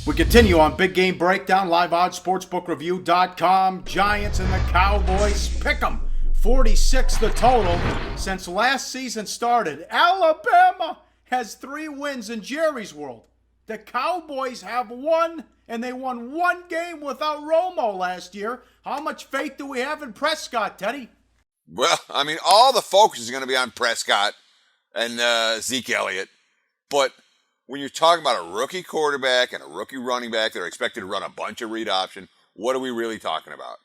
We continue on Big Game Breakdown, liveoddsportsbookreview.com. Giants and the Cowboys pick 'em. 46 the total. Since last season started, Alabama has 3 wins in Jerry's world. The Cowboys have 1, and they won 1 game without Romo last year. How much faith do we have in Prescott, Teddy? Well, I mean, all the focus is going to be on Prescott and Zeke Elliott. But when you're talking about a rookie quarterback and a rookie running back that are expected to run a bunch of read option, what are we really talking about?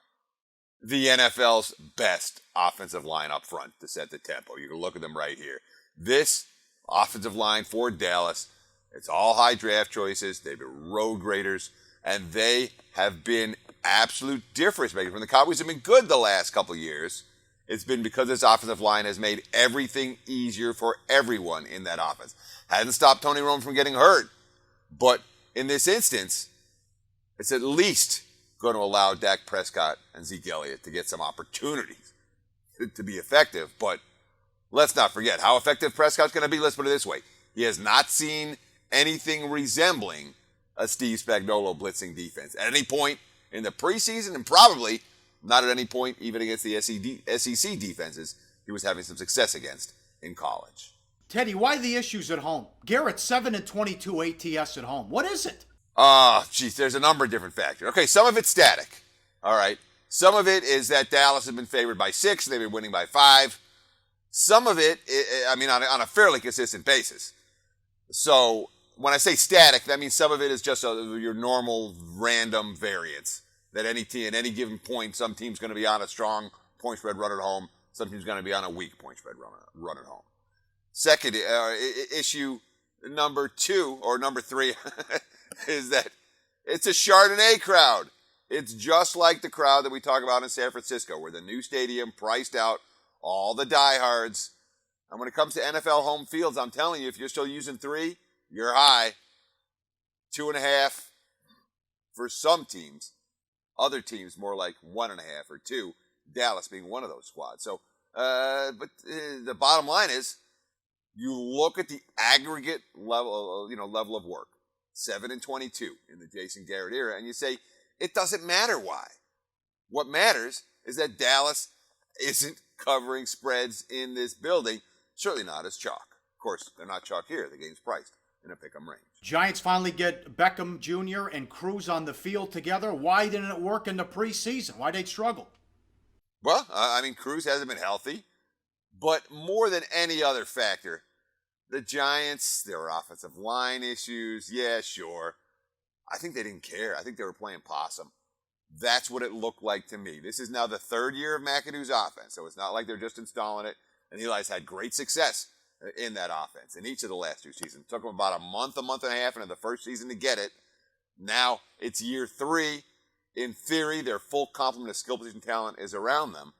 The NFL's best offensive line up front to set the tempo. You can look at them right here. This offensive line for Dallas, it's all high draft choices. They've been road graders, and they have been absolute difference makers. When the Cowboys have been good the last couple of years, it's been because this offensive line has made everything easier for everyone in that offense. Hasn't stopped Tony Romo from getting hurt. But in this instance, it's at least going to allow Dak Prescott and Zeke Elliott to get some opportunities to be effective. But let's not forget how effective Prescott's going to be. Let's put it this way. He has not seen anything resembling a Steve Spagnuolo blitzing defense at any point in the preseason, and probably not at any point even against the SEC defenses he was having some success against in college. Teddy, why the issues at home? Garrett 7-22 ATS at home. What is it? There's a number of different factors. Okay, some of it's static. All right. Some of it is that Dallas has been favored by 6. They've been winning by 5. Some of it, on a fairly consistent basis. So when I say static, that means some of it is just your normal random variance. That any team, at any given point, some team's going to be on a strong point spread run at home. Some team's going to be on a weak point spread run at home. Second, issue number 2 or number 3 is that it's a Chardonnay crowd. It's just like the crowd that we talk about in San Francisco, where the new stadium priced out all the diehards. And when it comes to NFL home fields, I'm telling you, if you're still using 3, you're high. 2.5 for some teams. Other teams more like 1.5 or 2. Dallas being one of those squads. So, but the bottom line is, you look at the aggregate level of work, 7-22 in the Jason Garrett era, and you say it doesn't matter why. What matters is that Dallas isn't covering spreads in this building. Certainly not as chalk. Of course, they're not chalk here. The game's priced in a pick'em range. Giants finally get Beckham Jr. and Cruz on the field together. Why didn't it work in the preseason? Why'd they struggle? Well, Cruz hasn't been healthy. But more than any other factor, the Giants, their offensive line issues, yeah, sure. I think they didn't care. I think they were playing possum. That's what it looked like to me. This is now the 3rd year of McAdoo's offense, so it's not like they're just installing it. And Eli's had great success in that offense in each of the last 2 seasons. It took them about a month and a half into the first season to get it. Now it's year 3. In theory, their full complement of skill position talent is around them.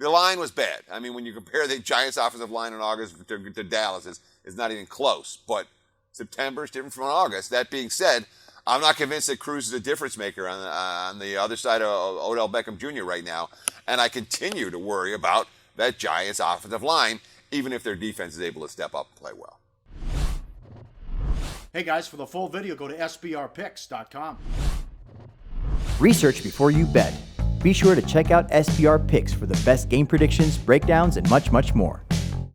The line was bad. I mean, when you compare the Giants' offensive line in August to Dallas, is not even close. But September is different from August. That being said, I'm not convinced that Cruz is a difference maker on the other side of Odell Beckham Jr. right now. And I continue to worry about that Giants' offensive line, even if their defense is able to step up and play well. Hey guys, for the full video, go to sbrpicks.com. Research before you bet. Be sure to check out SBR Picks for the best game predictions, breakdowns, and much, much more.